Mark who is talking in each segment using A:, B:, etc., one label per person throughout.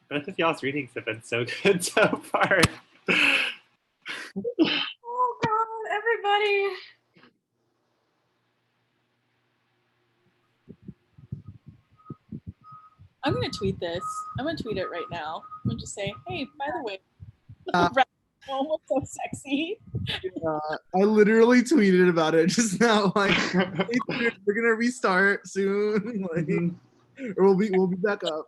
A: Both of y'all's readings have been so good so far.
B: Oh God, everybody.
C: I'm gonna tweet this. I'm gonna tweet it right now. I'm gonna just say, hey, by the way, was so sexy.
D: I literally tweeted about it just now. Like, hey, we're gonna restart soon, like, or we'll be back up.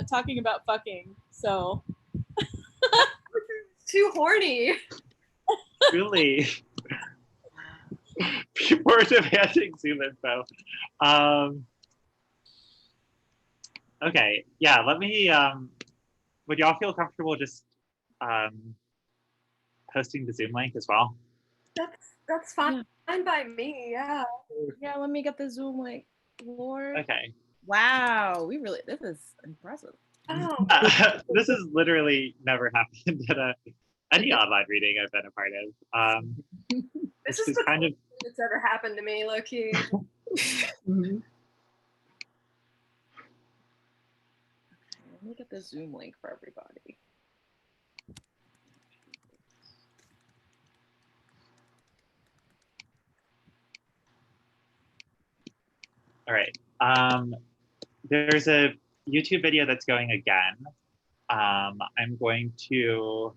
C: Talking about fucking. So
B: Too horny.
A: Really. People are demanding Zoom info. Okay, yeah, let me, would y'all feel comfortable just posting the Zoom link as well?
B: That's fine. Fine by me, yeah.
E: Yeah, let me get the Zoom link. Lord.
A: Okay.
E: Wow, this is impressive.
B: Oh.
A: This has literally never happened at any online reading I've been a part of.
B: This is the kind of that's ever happened to me, low-key.
E: Okay, let me get the Zoom link for everybody.
A: All right. There's a YouTube video that's going again. I'm going to.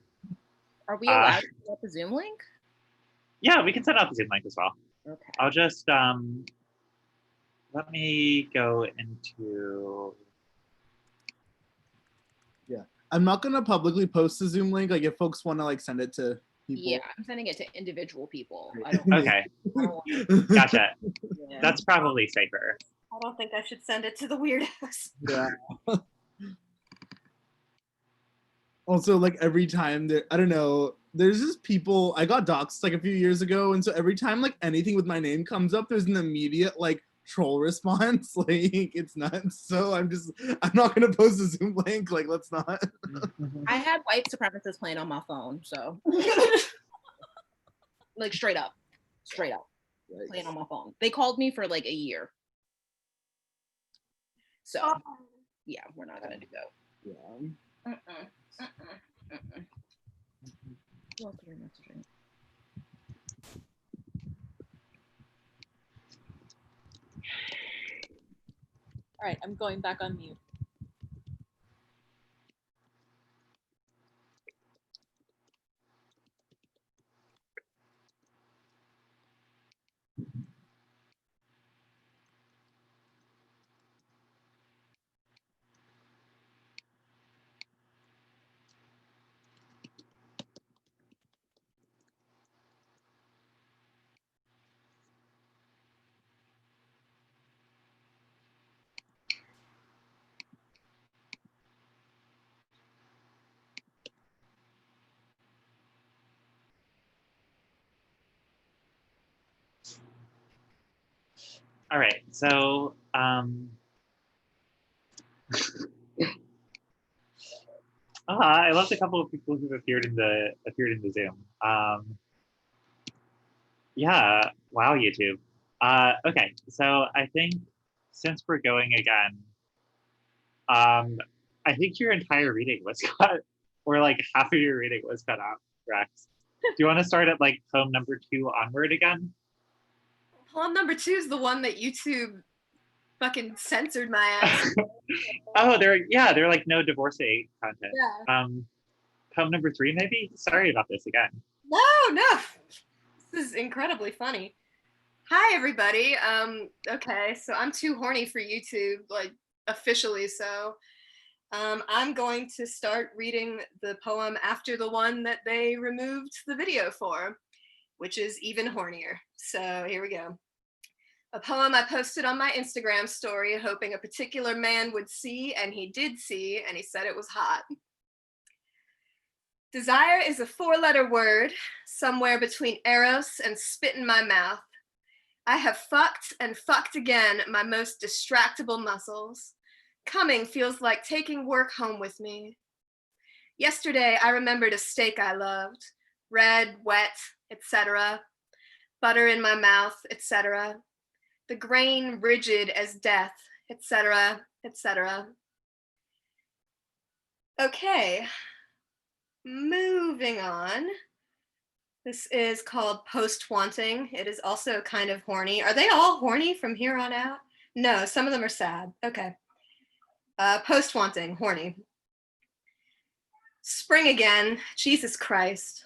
E: Are we allowed to get the Zoom link?
A: Yeah, we can send out the Zoom link as well.
E: Okay.
A: I'll just let me go into.
D: Yeah, I'm not gonna publicly post the Zoom link. Like, if folks want to like send it to people.
E: Yeah, I'm sending it to individual people.
A: Okay. Gotcha. Yeah. That's probably safer.
B: I don't think I should send it to the weirdos.
D: Yeah. Also, like, every time I don't know, there's just people, I got doxxed like a few years ago, and so every time like anything with my name comes up, there's an immediate like troll response. Like, it's nuts. So I'm not gonna post a Zoom link. Like, let's not.
E: I had white supremacists playing on my phone, so like straight up playing on my phone. They called me for like a year. So yeah, we're not gonna do that.
D: Yeah.
E: Who else are we messaging?
C: all right, I'm going back on mute.
A: All right, so I loved a couple of people who've appeared in the Zoom. Yeah, wow, YouTube. Okay, so I think since we're going again, I think your entire reading was cut, or like half of your reading was cut out, Rex. Do you want to start at like poem number 2 onward again?
B: Poem number 2 is the one that YouTube fucking censored my ass.
A: Oh, they're like no divorcee content.
B: Yeah.
A: Poem number 3 maybe? Sorry about this again.
B: No. This is incredibly funny. Hi everybody. Okay, so I'm too horny for YouTube, like officially so. I'm going to start reading the poem after the one that they removed the video for, which is even hornier. So here we go. A poem I posted on my Instagram story, hoping a particular man would see, and he did see, and he said it was hot. Desire is a 4-letter word, somewhere between eros and spit in my mouth. I have fucked and fucked again my most distractible muscles. Coming feels like taking work home with me. Yesterday, I remembered a steak I loved, red, wet, etc. Butter in my mouth, etc. The grain rigid as death, etc. etc. Okay, moving on. This is called Post Wanting. It is also kind of horny. Are they all horny from here on out? No, some of them are sad. Okay. Post Wanting, horny. Spring again. Jesus Christ.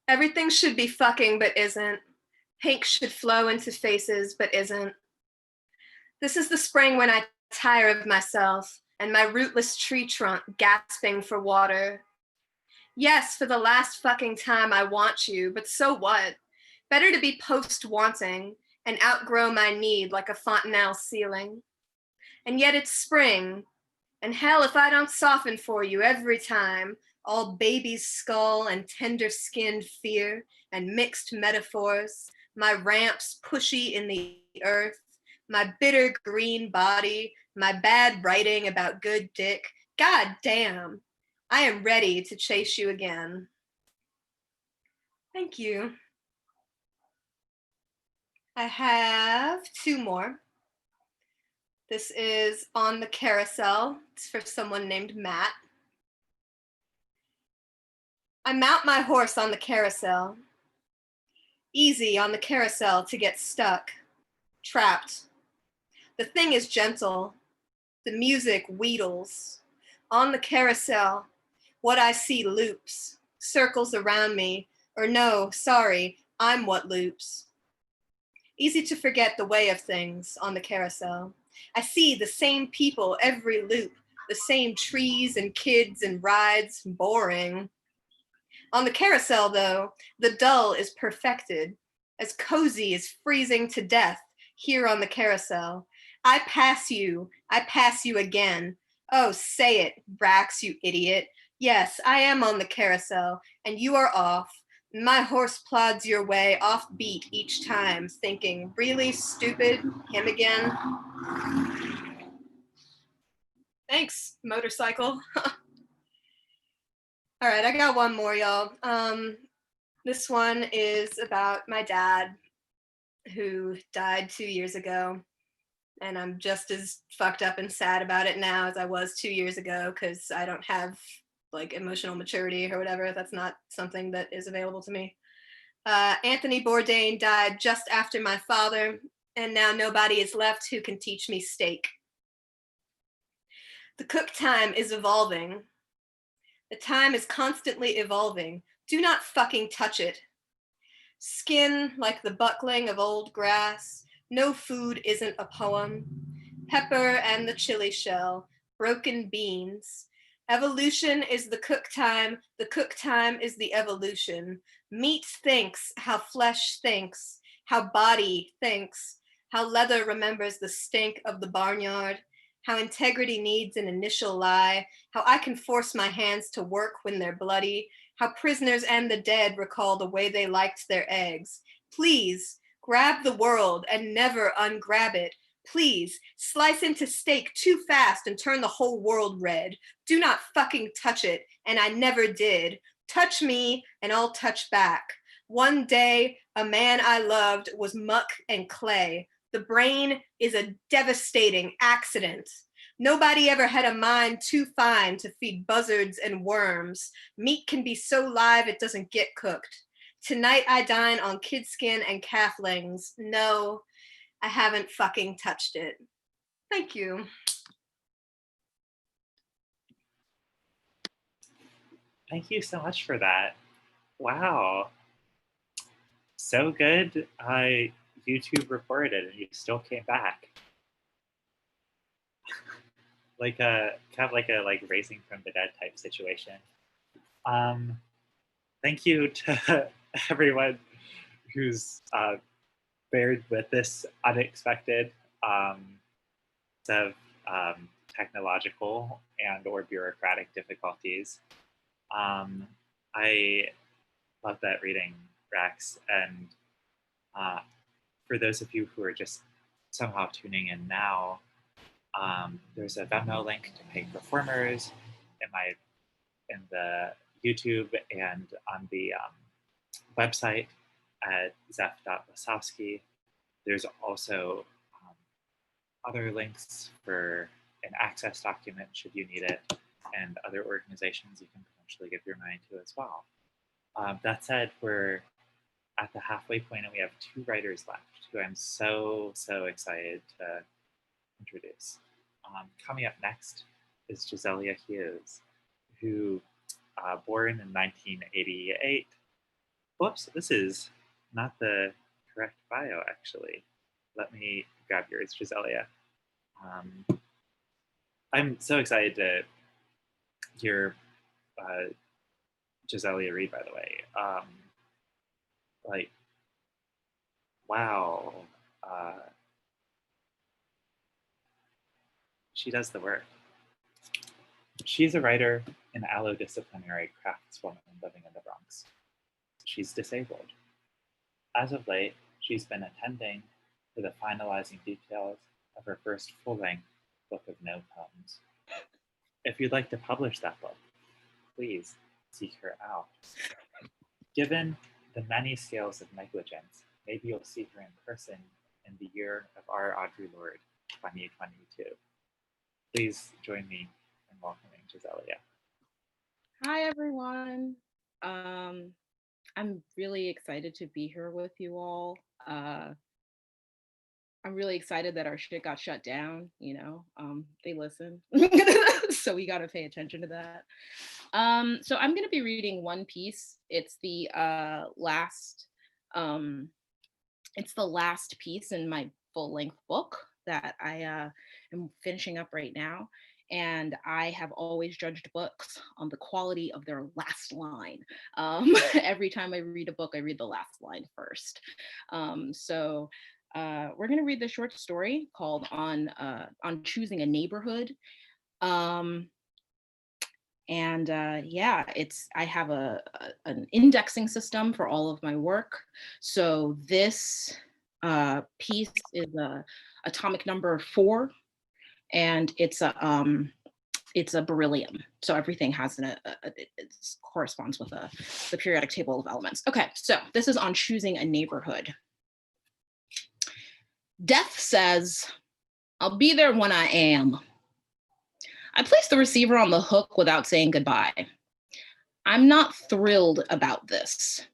B: Everything should be fucking but isn't. Pink should flow into faces but isn't. This is the spring when I tire of myself and my rootless tree trunk gasping for water. Yes, for the last fucking time I want you, but so what? Better to be post-wanting and outgrow my need like a fontanelle ceiling. And yet it's spring, and hell if I don't soften for you every time, all baby's skull and tender-skinned fear and mixed metaphors, my ramps pushy in the earth, my bitter green body, my bad writing about good dick. God damn, I am ready to chase you again. Thank you. I have two more. This is On the Carousel. It's for someone named Matt. I mount my horse on the carousel. Easy on the carousel to get stuck, trapped. The thing is gentle. The music wheedles. On the carousel, what I see loops, circles around me, or no, sorry, I'm what loops. Easy to forget the way of things on the carousel. I see the same people every loop, the same trees and kids and rides, boring. On the carousel, though, the dull is perfected, as cozy as freezing to death here on the carousel. I pass you again. Oh, say it, Brax, you idiot. Yes, I am on the carousel, and you are off. My horse plods your way off beat each time, thinking, really stupid, him again. Thanks, motorcycle. All right, I got one more, y'all. This one is about my dad, who died 2 years ago. And I'm just as fucked up and sad about it now as I was 2 years ago, because I don't have like emotional maturity or whatever. That's not something that is available to me. Anthony Bourdain died just after my father, and now nobody is left who can teach me steak. The cook time is evolving. The time is constantly evolving. Do not fucking touch it. Skin like the buckling of old grass. No food isn't a poem. Pepper and the chili shell. Broken beans. Evolution is the cook time is the evolution. Meat thinks how flesh thinks, how body thinks, how leather remembers the stink of the barnyard, how integrity needs an initial lie, how I can force my hands to work when they're bloody, how prisoners and the dead recall the way they liked their eggs. Please, grab the world and never ungrab it. Please, slice into steak too fast and turn the whole world red. Do not fucking touch it, and I never did. Touch me, and I'll touch back. One day, a man I loved was muck and clay. The brain is a devastating accident. Nobody ever had a mind too fine to feed buzzards and worms. Meat can be so live it doesn't get cooked. Tonight I dine on kid skin and calflings. No, I haven't fucking touched it. Thank you.
A: Thank you so much for that. Wow. So good. YouTube recorded it and you still came back. Like a kind of like a raising from the dead type situation. Thank you to everyone who's bared with this unexpected of technological and or bureaucratic difficulties. I love that reading, Rex. And for those of you who are just somehow tuning in now, there's a Venmo link to pay performers in the YouTube and on the website at zeph.wasowski. There's also other links for an access document should you need it, and other organizations you can potentially give your money to as well. That said, we're at the halfway point and we have 2 writers left who I'm so excited to introduce. Coming up next is Joselia Hughes, who born in 1988. Whoops, this is not the correct bio actually. Let me grab yours, Joselia. I'm so excited to hear Joselia read, by the way. Like, wow. She does the work. She's a writer and allodisciplinary craftswoman living in the Bronx. She's disabled. As of late, she's been attending to the finalizing details of her first full-length book of no poems. If you'd like to publish that book, please seek her out. Given the many scales of negligence, maybe you'll see her in person in the year of our Audre Lorde, 2022. Please join me in welcoming Joselia.
E: Hi, everyone. I'm really excited to be here with you all. I'm really excited that our shit got shut down, they listen. So we got to pay attention to that. So I'm going to be reading one piece. It's the last piece in my full-length book that I am finishing up right now. And I have always judged books on the quality of their last line. Every time I read a book, I read the last line first. So we're going to read the short story called On Choosing a Neighborhood. I have an indexing system for all of my work. So this piece is atomic number 4, and it's a beryllium. So everything has it corresponds with the periodic table of elements. Okay, so this is On Choosing a Neighborhood. Death says, "I'll be there when I am." I place the receiver on the hook without saying goodbye. I'm not thrilled about this.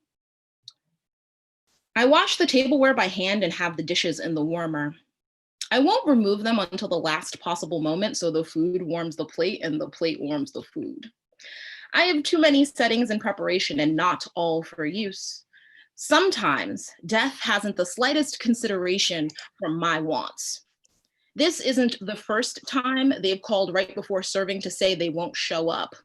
E: I wash the tableware by hand and have the dishes in the warmer. I won't remove them until the last possible moment so the food warms the plate and the plate warms the food. I have too many settings in preparation and not all for use. Sometimes death hasn't the slightest consideration for my wants. This isn't the first time they've called right before serving to say they won't show up.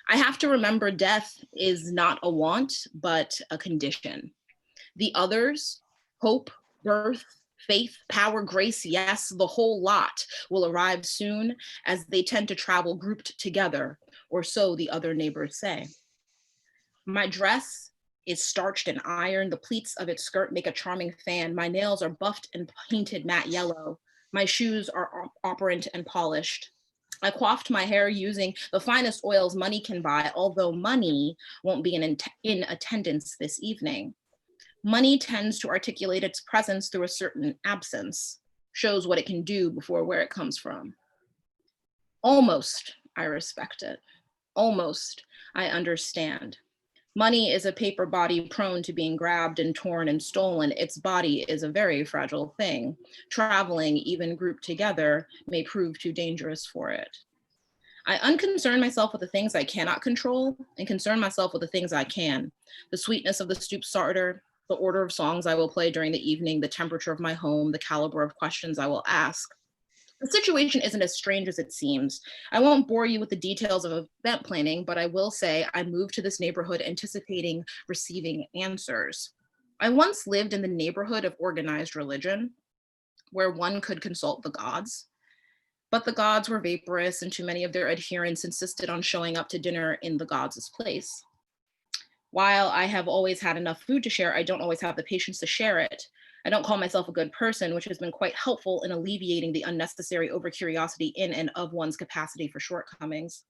E: I have to remember death is not a want, but a condition. The others, hope, birth, faith, power, grace, yes, the whole lot will arrive soon, as they tend to travel grouped together, or so the other neighbors say. My dress is starched and ironed. The pleats of its skirt make a charming fan. My nails are buffed and painted matte yellow. My shoes are operant and polished. I coiffed my hair using the finest oils money can buy, although money won't be in attendance this evening. Money tends to articulate its presence through a certain absence, shows what it can do before where it comes from. Almost, I respect it. Almost, I understand. Money is a paper body prone to being grabbed and torn and stolen. Its body is a very fragile thing. Traveling, even grouped together, may prove too dangerous for it. I unconcern myself with the things I cannot control and concern myself with the things I can. The sweetness of the stoop starter, the order of songs I will play during the evening, the temperature of my home, the caliber of questions I will ask. The situation isn't as strange as it seems. I won't bore you with the details of event planning, but I will say I moved to this neighborhood anticipating receiving answers. I once lived in the neighborhood of organized religion, where one could consult the gods, but the gods were vaporous and too many of their adherents insisted on showing up to dinner in the gods' place. While I have always had enough food to share, I don't always have the patience to share it. I don't call myself a good person, which has been quite helpful in alleviating the unnecessary overcuriosity in and of one's capacity for shortcomings.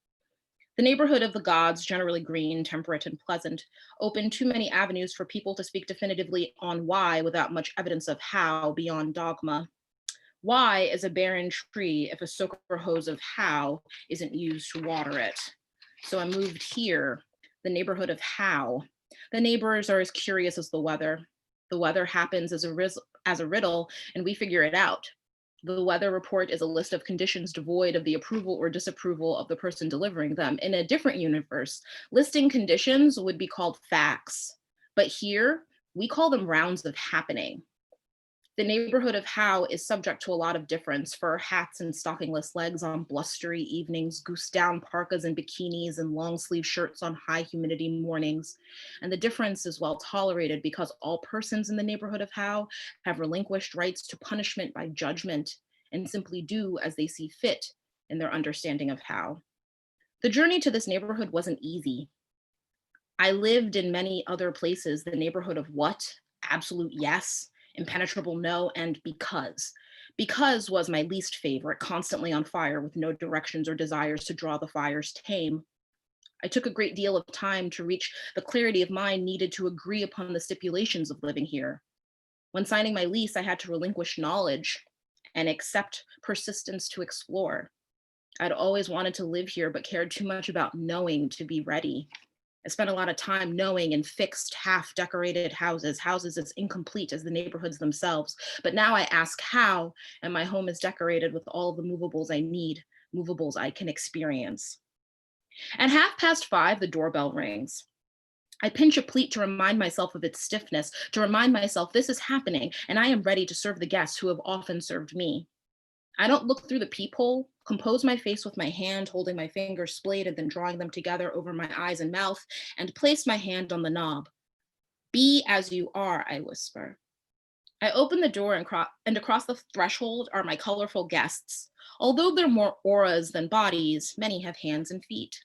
E: The neighborhood of the gods, generally green, temperate, and pleasant, opened too many avenues for people to speak definitively on why without much evidence of how beyond dogma. Why is a barren tree if a soaker hose of How isn't used to water it? So I moved here, the neighborhood of How. The neighbors are as curious as the weather. The weather happens as a riddle, and we figure it out. The weather report is a list of conditions devoid of the approval or disapproval of the person delivering them. In a different universe, listing conditions would be called facts. But here, we call them rounds of happening. The neighborhood of How is subject to a lot of difference: fur hats and stockingless legs on blustery evenings, goose down parkas and bikinis, and long sleeve shirts on high humidity mornings. And the difference is well tolerated because all persons in the neighborhood of How have relinquished rights to punishment by judgment and simply do as they see fit in their understanding of How. The journey to this neighborhood wasn't easy. I lived in many other places: the neighborhood of what, absolute yes, impenetrable no, and because. Because was my least favorite, constantly on fire with no directions or desires to draw the fires tame. I took a great deal of time to reach the clarity of mind needed to agree upon the stipulations of living here. When signing my lease, I had to relinquish knowledge and accept persistence to explore. I'd always wanted to live here, but cared too much about knowing to be ready. I spent a lot of time knowing in fixed, half-decorated houses as incomplete as the neighborhoods themselves. But now I ask how, and my home is decorated with all the movables I need, movables I can experience. At 5:30, the doorbell rings. I pinch a pleat to remind myself of its stiffness, to remind myself this is happening, and I am ready to serve the guests who have often served me. I don't look through the peephole, compose my face with my hand, holding my fingers splayed, then drawing them together over my eyes and mouth, and place my hand on the knob. Be as you are, I whisper. I open the door and across the threshold are my colorful guests. Although they're more auras than bodies, many have hands and feet.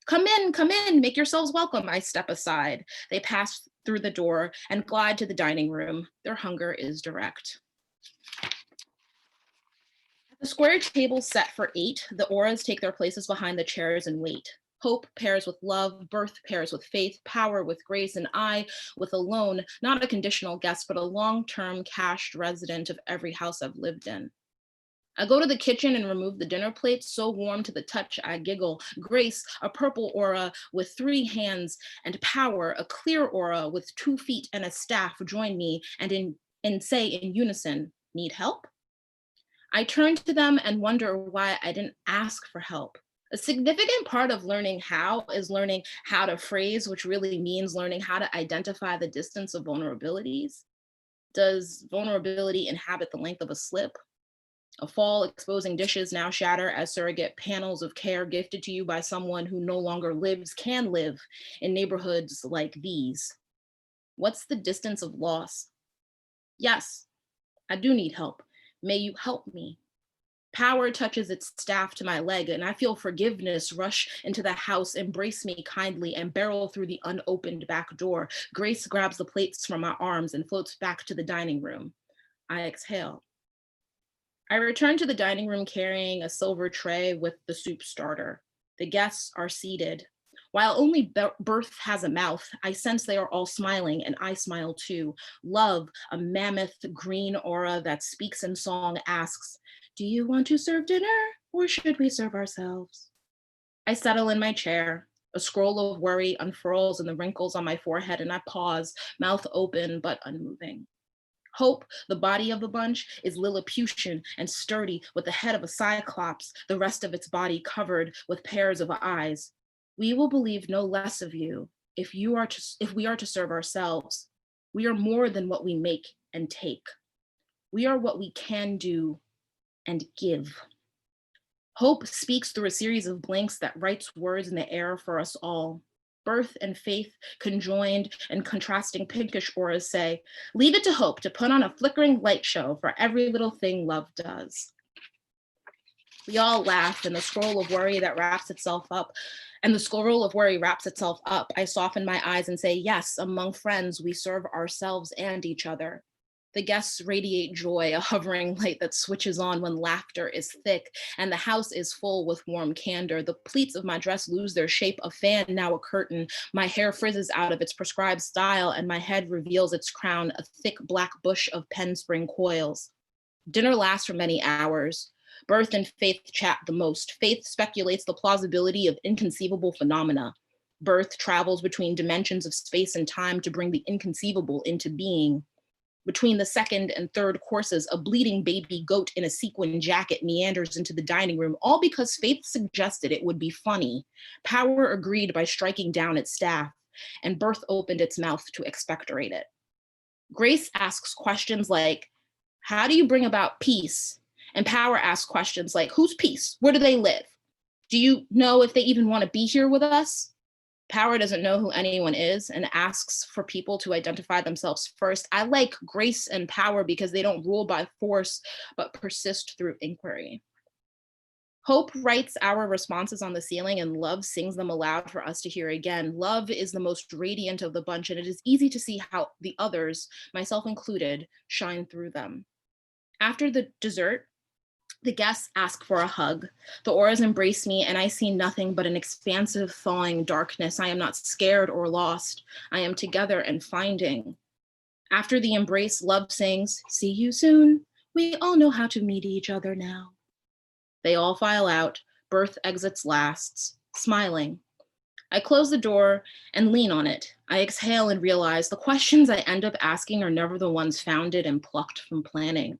E: Come in, make yourselves welcome. I step aside. They pass through the door and glide to the dining room. Their hunger is direct. The square table set for 8, the auras take their places behind the chairs and wait. Hope pairs with love, birth pairs with faith, power with grace, and I with alone, not a conditional guest, but a long-term cached resident of every house I've lived in. I go to the kitchen and remove the dinner plates, so warm to the touch I giggle. Grace, a purple aura with 3 hands, and power, a clear aura with 2 feet and a staff, join me and say in unison, need help? I turn to them and wonder why I didn't ask for help. A significant part of learning how is learning how to phrase, which really means learning how to identify the distance of vulnerabilities. Does vulnerability inhabit the length of a slip? A fall exposing dishes now shatter as surrogate panels of care gifted to you by someone who no longer can live in neighborhoods like these. What's the distance of loss? Yes, I do need help. May you help me. Power touches its staff to my leg, and I feel forgiveness rush into the house, embrace me kindly, and barrel through the unopened back door. Grace grabs the plates from my arms and floats back to the dining room. I exhale. I return to the dining room carrying a silver tray with the soup starter. The guests are seated. While only birth has a mouth, I sense they are all smiling, and I smile too. Love, a mammoth green aura that speaks in song, asks, do you want to serve dinner, or should we serve ourselves? I settle in my chair. A scroll of worry unfurls in the wrinkles on my forehead, and I pause, mouth open but unmoving. Hope, the body of the bunch, is Lilliputian and sturdy with the head of a cyclops, the rest of its body covered with pairs of eyes. We will believe no less of you if we are to serve ourselves. We are more than what we make and take. We are what we can do and give. Hope speaks through a series of blanks that writes words in the air for us all. Birth and faith conjoined and contrasting pinkish auras say, leave it to hope to put on a flickering light show for every little thing love does. We all laugh, and the scroll of worry wraps itself up. I soften my eyes and say, yes, among friends, we serve ourselves and each other. The guests radiate joy, a hovering light that switches on when laughter is thick, and the house is full with warm candor. The pleats of my dress lose their shape, a fan now a curtain. My hair frizzes out of its prescribed style, and my head reveals its crown, a thick black bush of pen spring coils. Dinner lasts for many hours. Birth and Faith chat the most. Faith speculates the plausibility of inconceivable phenomena. Birth travels between dimensions of space and time to bring the inconceivable into being. Between the second and third courses, a bleeding baby goat in a sequin jacket meanders into the dining room, all because Faith suggested it would be funny. Power agreed by striking down its staff, and Birth opened its mouth to expectorate it. Grace asks questions like, how do you bring about peace? And Power asks questions like, whose peace? Where do they live? Do you know if they even want to be here with us? Power doesn't know who anyone is and asks for people to identify themselves first. I like Grace and Power because they don't rule by force, but persist through inquiry. Hope writes our responses on the ceiling and Love sings them aloud for us to hear again. Love is the most radiant of the bunch, and it is easy to see how the others, myself included, shine through them. After the dessert, the guests ask for a hug. The auras embrace me, and I see nothing but an expansive, thawing darkness. I am not scared or lost. I am together and finding. After the embrace, Love sings, see you soon. We all know how to meet each other now. They all file out. Birth exits last, smiling. I close the door and lean on it. I exhale and realize the questions I end up asking are never the ones founded and plucked from planning.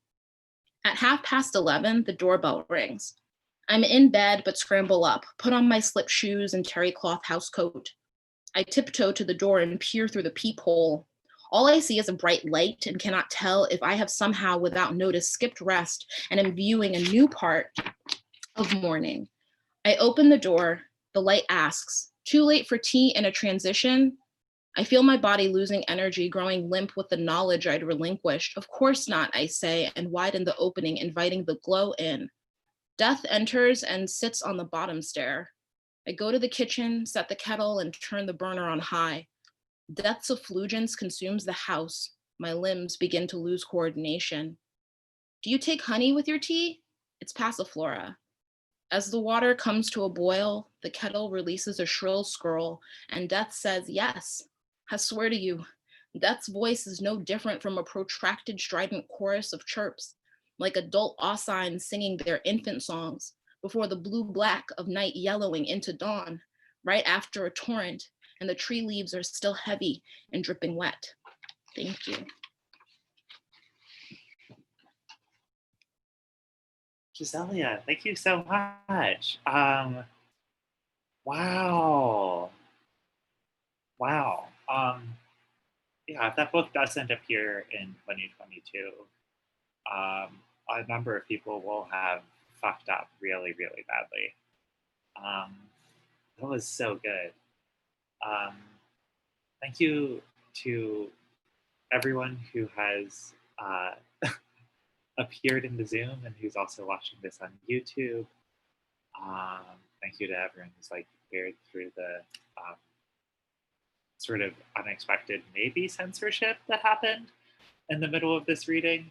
E: At 11:30, the doorbell rings. I'm in bed, but scramble up, put on my slip shoes and terry cloth housecoat. I tiptoe to the door and peer through the peephole. All I see is a bright light and cannot tell if I have somehow, without notice, skipped rest and am viewing a new part of morning. I open the door. The light asks, too late for tea and a transition? I feel my body losing energy, growing limp with the knowledge I'd relinquished. Of course not, I say, and widen the opening, inviting the glow in. Death enters and sits on the bottom stair. I go to the kitchen, set the kettle, and turn the burner on high. Death's effulgence consumes the house. My limbs begin to lose coordination. Do you take honey with your tea? It's passiflora. As the water comes to a boil, the kettle releases a shrill skirl, and Death says yes. I swear to you, Death's voice is no different from a protracted strident chorus of chirps, like adult oscines singing their infant songs before the blue-black of night yellowing into dawn, right after a torrent, and the tree leaves are still heavy and dripping wet. Thank you.
A: Joselia, thank you so much. Wow. Wow. Yeah, if that book doesn't appear in 2022, a number of people will have fucked up really, really badly. That was so good. Thank you to everyone who has appeared in the Zoom and who's also watching this on YouTube. Thank you to everyone who's like appeared through the sort of unexpected maybe censorship that happened in the middle of this reading.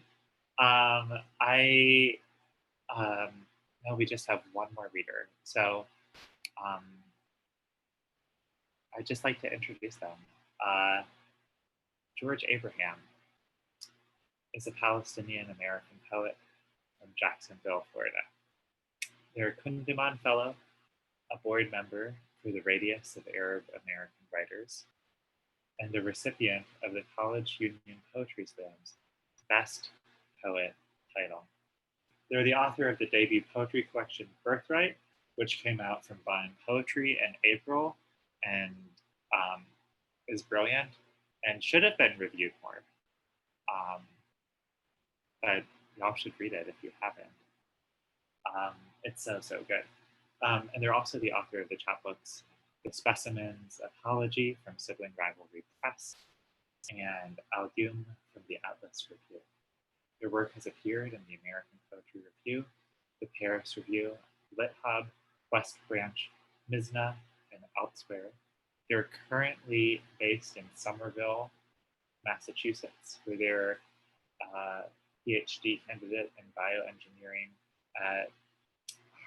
A: I know we just have one more reader, so I'd just like to introduce them. George Abraham is a Palestinian-American poet from Jacksonville, Florida. They're a Kundiman Fellow, a board member for the Radius of Arab American Writers, and a recipient of the College Union Poetry Slam's Best Poet title. They're the author of the debut poetry collection Birthright, which came out from Vine Poetry in April and is brilliant and should have been reviewed more. But y'all should read it if you haven't. It's so, so good. And they're also the author of the chapbooks The Specimens Apology from Sibling Rivalry Press and Algum from the Atlas Review. Their work has appeared in the American Poetry Review, the Paris Review, Lit Hub, West Branch, Mizna, and elsewhere. They're currently based in Somerville, Massachusetts, where they're PhD candidate in bioengineering at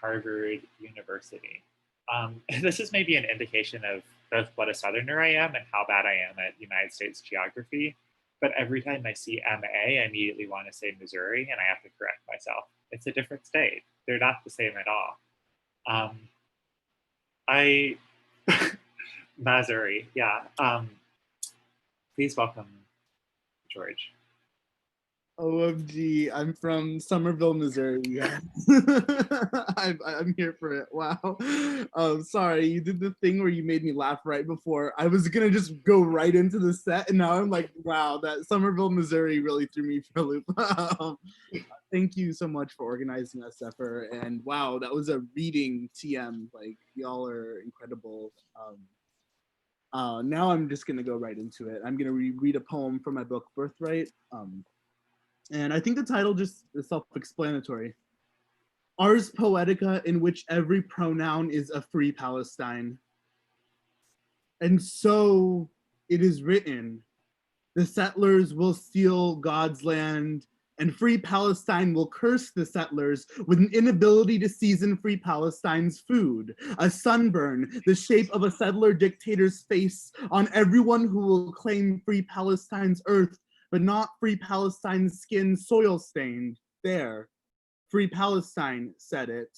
A: Harvard University. This is maybe an indication of both what a Southerner I am and how bad I am at United States geography. But every time I see MA, I immediately want to say Missouri, and I have to correct myself. It's a different state. They're not the same at all. I Missouri, yeah. Please welcome George.
D: OMG, I'm from Somerville, Missouri. Yeah. I'm here for it. Wow. Sorry, you did the thing where you made me laugh right before. I was gonna just go right into the set, and now I'm like, wow, that Somerville, Missouri really threw me for a loop. Thank you so much for organizing that, Zephyr. And wow, that was a reading TM. Like, y'all are incredible. Now I'm just gonna go right into it. I'm gonna read a poem from my book, Birthright. And I think the title just is self-explanatory. Ars Poetica, in which every pronoun is a free Palestine. And so it is written, the settlers will steal God's land, and free Palestine will curse the settlers with an inability to season free Palestine's food, a sunburn, the shape of a settler dictator's face on everyone who will claim free Palestine's earth, but not free Palestine's skin soil stained. There, free Palestine said it.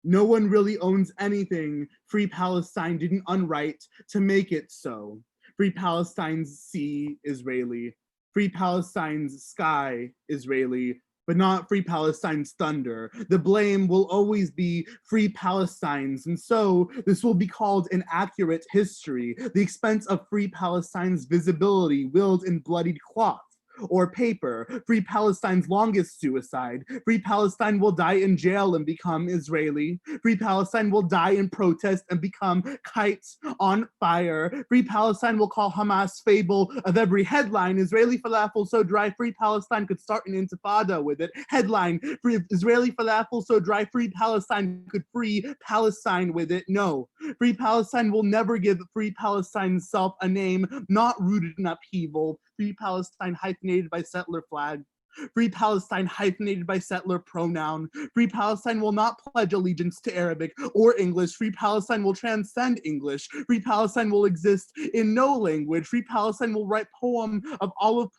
D: No one really owns anything free Palestine didn't unwrite to make it so. Free Palestine's sea, Israeli. Free Palestine's sky, Israeli, but not free Palestine's thunder. The blame will always be free Palestine's, and so this will be called an accurate history, the expense of free Palestine's visibility willed in bloodied cloth or paper. Free Palestine's longest suicide. Free Palestine will die in jail and become Israeli. Free Palestine will die in protest and become kites on fire. Free Palestine will call Hamas fable of every headline. Israeli falafel so dry, free Palestine could start an intifada with it. Headline, free Israeli falafel so dry, free Palestine could free Palestine with it. No, free Palestine will never give free Palestine's self a name not rooted in upheaval. Free Palestine hyphenated by settler flag. Free Palestine hyphenated by settler pronoun. Free Palestine will not pledge allegiance to Arabic or English. Free Palestine will transcend English. Free Palestine will exist in no language. Free Palestine will write poem of olive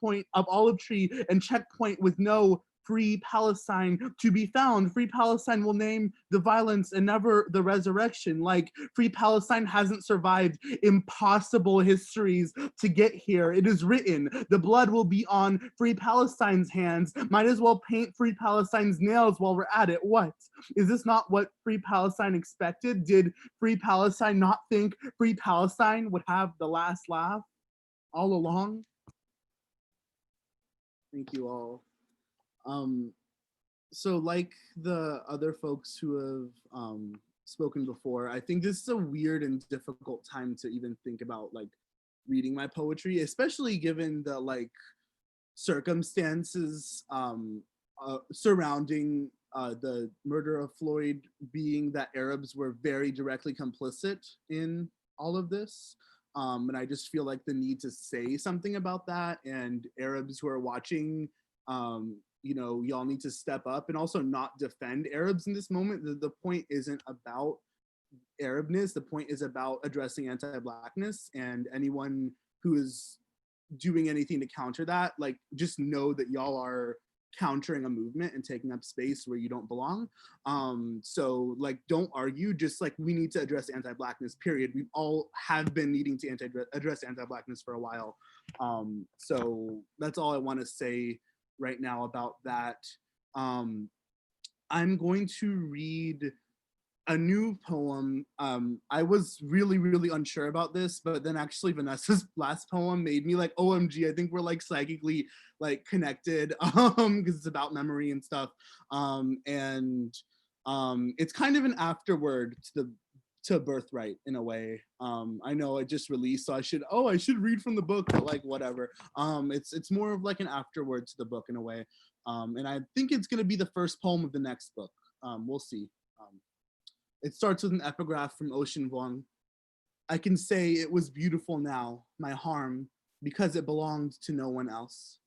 D: tree and checkpoint with no free Palestine to be found. Free Palestine will name the violence and never the resurrection. Like free Palestine hasn't survived impossible histories to get here. It is written, the blood will be on free Palestine's hands. Might as well paint free Palestine's nails while we're at it. What? Is this not what free Palestine expected? Did free Palestine not think free Palestine would have the last laugh all along? Thank you all. So like the other folks who have spoken before, I think this is a weird and difficult time to even think about like reading my poetry, especially given the like circumstances surrounding the murder of Floyd, being that Arabs were very directly complicit in all of this. And I just feel like the need to say something about that, and Arabs who are watching, you know, y'all need to step up and also not defend Arabs in this moment. The point isn't about Arabness. The point is about addressing anti-Blackness, and anyone who is doing anything to counter that, like, just know that y'all are countering a movement and taking up space where you don't belong. So like, don't argue, just like, we need to address anti-Blackness, period. We all have been needing to address anti-Blackness for a while. So that's all I want to say right now about that. I'm going to read a new poem. I was really unsure about this, but then actually Vanessa's last poem made me like, OMG, I think we're like psychically like connected, because it's about memory and stuff. It's kind of an afterword to Birthright in a way. I know I just released, so I should read from the book, but like whatever. It's more of like an afterword to the book in a way. And I think it's gonna be the first poem of the next book. We'll see. It starts with an epigraph from Ocean Vuong. I can say it was beautiful now, my harm, because it belonged to no one else.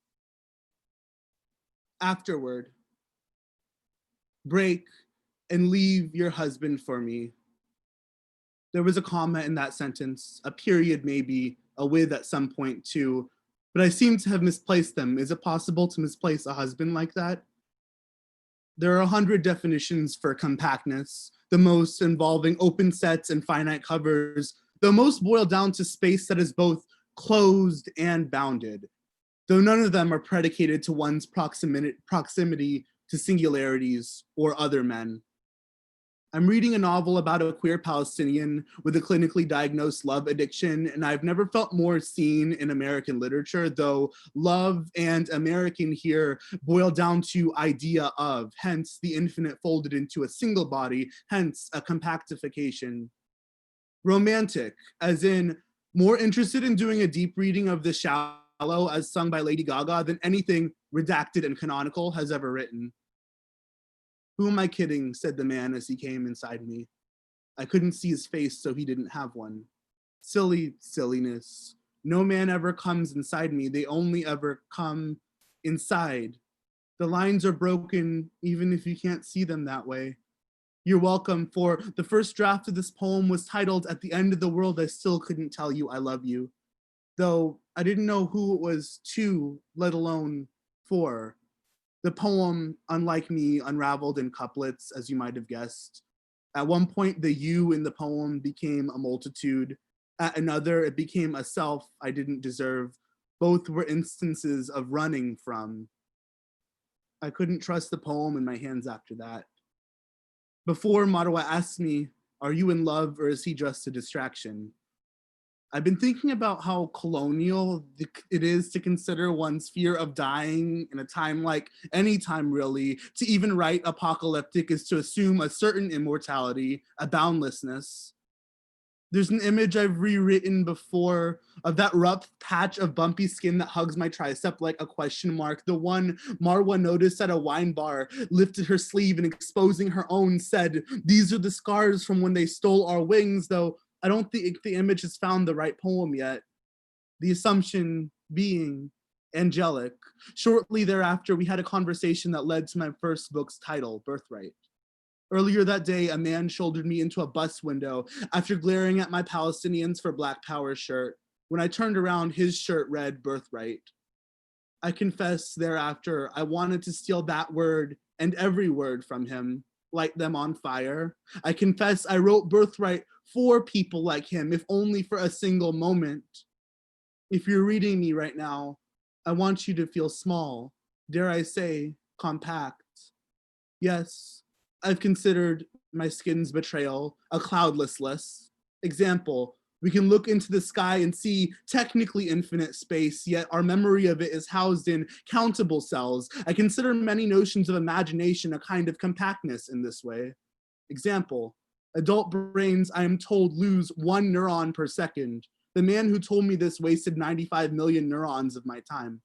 D: Afterward, break and leave your husband for me. There was a comma in that sentence, a period maybe, a with at some point too. but I seem to have misplaced them. Is it possible to misplace a husband like that? There are 100 definitions for compactness, the most involving open sets and finite covers, though most boil down to space that is both closed and bounded, though none of them are predicated to one's proximity to singularities or other men. I'm reading a novel about a queer Palestinian with a clinically diagnosed love addiction, and I've never felt more seen in American literature, though love and American here boil down to idea of, hence the infinite folded into a single body, hence a compactification. Romantic, as in more interested in doing a deep reading of The Shallow as sung by Lady Gaga than anything redacted and canonical has ever written. Who am I kidding, said the man as he came inside me. I couldn't see his face, so he didn't have one. Silly silliness. No man ever comes inside me. They only ever come inside. The lines are broken, even if you can't see them that way. You're welcome, for the first draft of this poem was titled, At the End of the World, I Still Couldn't Tell You I Love You, though I didn't know who it was to, let alone for. The poem, unlike me, unraveled in couplets, as you might have guessed. At one point, the you in the poem became a multitude. At another, it became a self I didn't deserve. Both were instances of running from. I couldn't trust the poem in my hands after that. Before, Marwa asked me, are you in love or is he just a distraction? I've been thinking about how colonial it is to consider one's fear of dying in a time like any time really. To even write apocalyptic is to assume a certain immortality, a boundlessness. There's an image I've rewritten before of that rough patch of bumpy skin that hugs my tricep like a question mark. The one Marwa noticed at a wine bar, lifted her sleeve and exposing her own said, these are the scars from when they stole our wings, though I don't think the image has found the right poem yet. The assumption being angelic. Shortly thereafter, we had a conversation that led to my first book's title, Birthright. Earlier that day, a man shouldered me into a bus window after glaring at my Palestinians for Black Power shirt. When I turned around, his shirt read Birthright. I confess thereafter, I wanted to steal that word and every word from him, light them on fire. I confess I wrote Birthright for people like him, if only for a single moment. If you're reading me right now, I want you to feel small, dare I say, compact. Yes, I've considered my skin's betrayal a cloudless example. We can look into the sky and see technically infinite space, yet our memory of it is housed in countable cells. I consider many notions of imagination a kind of compactness in this way. Example, adult brains, I am told, lose 1 neuron per second. The man who told me this wasted 95 million neurons of my time.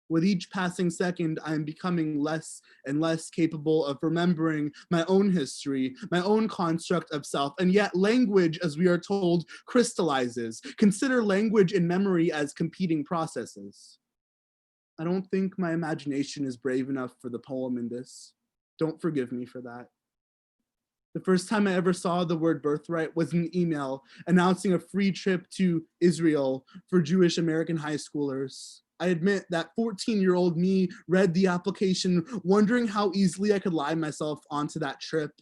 D: With each passing second, I am becoming less and less capable of remembering my own history, my own construct of self, and yet language, as we are told, crystallizes. Consider language and memory as competing processes. I don't think my imagination is brave enough for the poem in this. Don't forgive me for that. The first time I ever saw the word birthright was an email announcing a free trip to Israel for Jewish American high schoolers. I admit that 14-year-old me read the application wondering how easily I could lie myself onto that trip.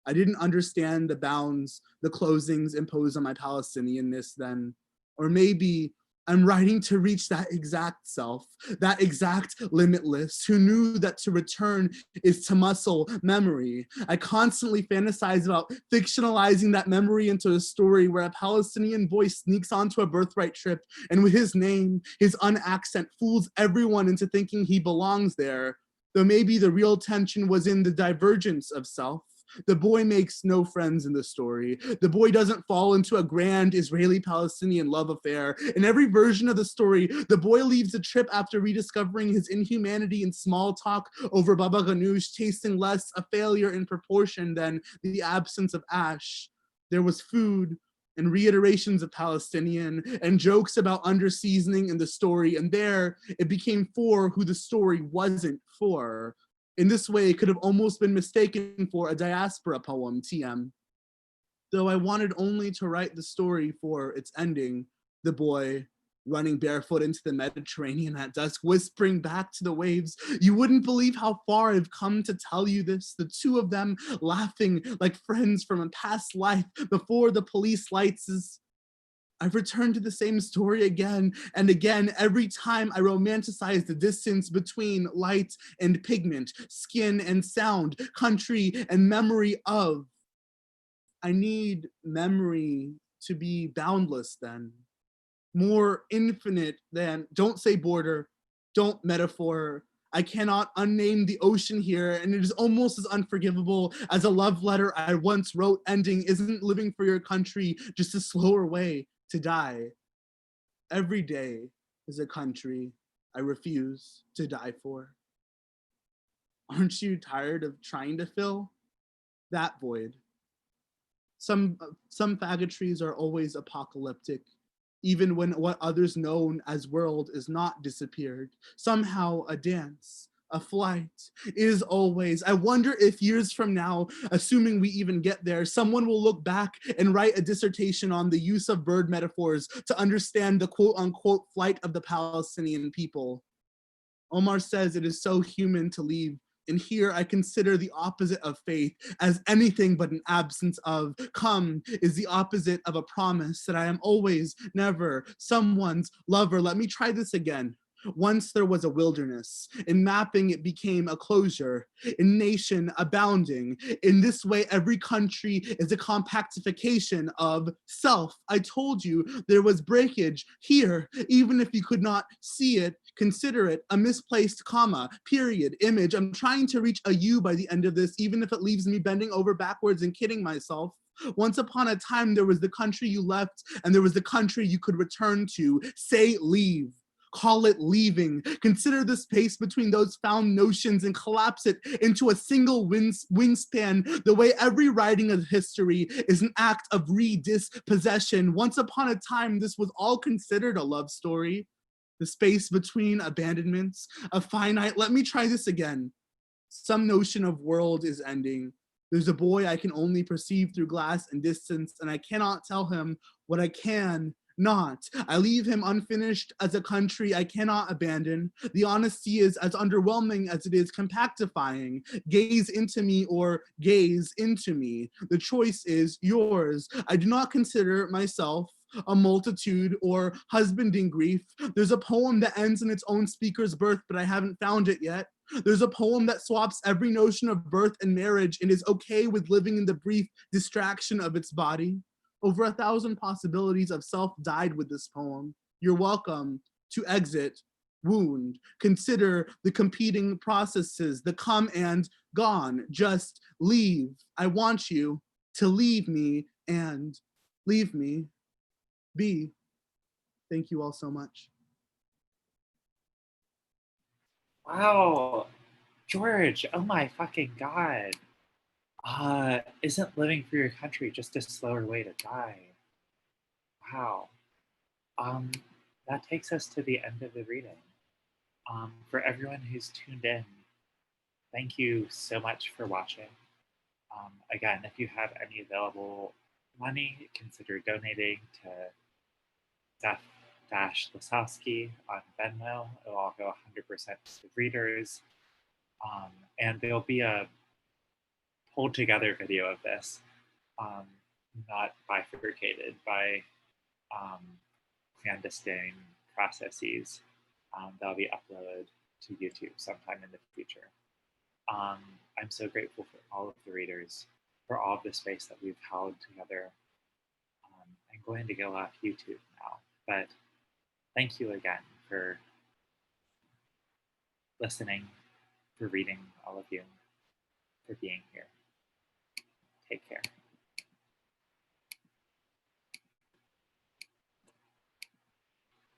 D: I didn't understand the bounds, the closings imposed on my Palestinianness then. Or maybe I'm writing to reach that exact self, that exact limitless, who knew that to return is to muscle memory. I constantly fantasize about fictionalizing that memory into a story where a Palestinian boy sneaks onto a birthright trip and with his name, his unaccent fools everyone into thinking he belongs there. Though maybe the real tension was in the divergence of self. The boy makes no friends in the story. The boy doesn't fall into a grand Israeli-Palestinian love affair. In every version of the story, the boy leaves the trip after rediscovering his inhumanity and small talk over baba ganoush, tasting less a failure in proportion than the absence of ash. There was food and reiterations of Palestinian and jokes about under-seasoning in the story, and there it became for who the story wasn't for. In this way, it could have almost been mistaken for a diaspora poem, TM. Though I wanted only to write the story for its ending, the boy, running barefoot into the Mediterranean at dusk, whispering back to the waves. You wouldn't believe how far I've come to tell you this. The two of them laughing like friends from a past life before the police lights is. I've returned to the same story again and again. Every time I romanticize the distance between light and pigment, skin and sound, country and memory of. I need memory to be boundless then. More infinite than, don't say border, don't metaphor. I cannot unname the ocean here, and it is almost as unforgivable as a love letter I once wrote ending, isn't living for your country just a slower way to die. Every day is a country I refuse to die for. Aren't you tired of trying to fill that void? Some faggotries are always apocalyptic, even when what others know as world is not disappeared. Somehow a dance, a flight is always. I wonder if years from now, assuming we even get there, someone will look back and write a dissertation on the use of bird metaphors to understand the quote unquote flight of the Palestinian people. Omar says it is so human to leave. And here I consider the opposite of faith as anything but an absence of. Come is the opposite of a promise that I am always, never, someone's lover. Let me try this again. Once there was a wilderness. In mapping, it became a closure. In nation, abounding. In this way, every country is a compactification of self. I told you there was breakage here, even if you could not see it. Consider it a misplaced comma, period, image. I'm trying to reach a you by the end of this, even if it leaves me bending over backwards and kidding myself. Once upon a time, there was the country you left, and there was the country you could return to. Say leave. Call it leaving. Consider the space between those found notions and collapse it into a single wingspan, the way every writing of history is an act of redispossession. Once upon a time, this was all considered a love story. The space between abandonments, a finite, let me try this again. Some notion of world is ending. There's a boy I can only perceive through glass and distance, and I cannot tell him what I can not. I leave him unfinished as a country I cannot abandon. The honesty is as underwhelming as it is compactifying. Gaze into me or gaze into me. The choice is yours. I do not consider myself a multitude or husbanding grief. There's a poem that ends in its own speaker's birth, but I haven't found it yet. There's a poem that swaps every notion of birth and marriage and is okay with living in the brief distraction of its body. Over 1,000 possibilities of self died with this poem. You're welcome to exit, wound. Consider the competing processes, the come and gone. Just leave. I want you to leave me and leave me be. Thank you all so much.
A: Wow, George, oh my fucking God. Isn't living for your country just a slower way to die? Wow. Um, that takes us to the end of the reading. For everyone who's tuned in, thank you so much for watching. Again, if you have any available money, consider donating to Steph-Lasowski on Venmo. It'll all go 100% to readers. And there'll be a pulled together video of this, not bifurcated by clandestine processes. That'll be uploaded to YouTube sometime in the future. I'm so grateful for all of the readers, for all of the space that we've held together. I'm going to go off YouTube now, but thank you again for listening, for reading, all of you, for being here. Take care.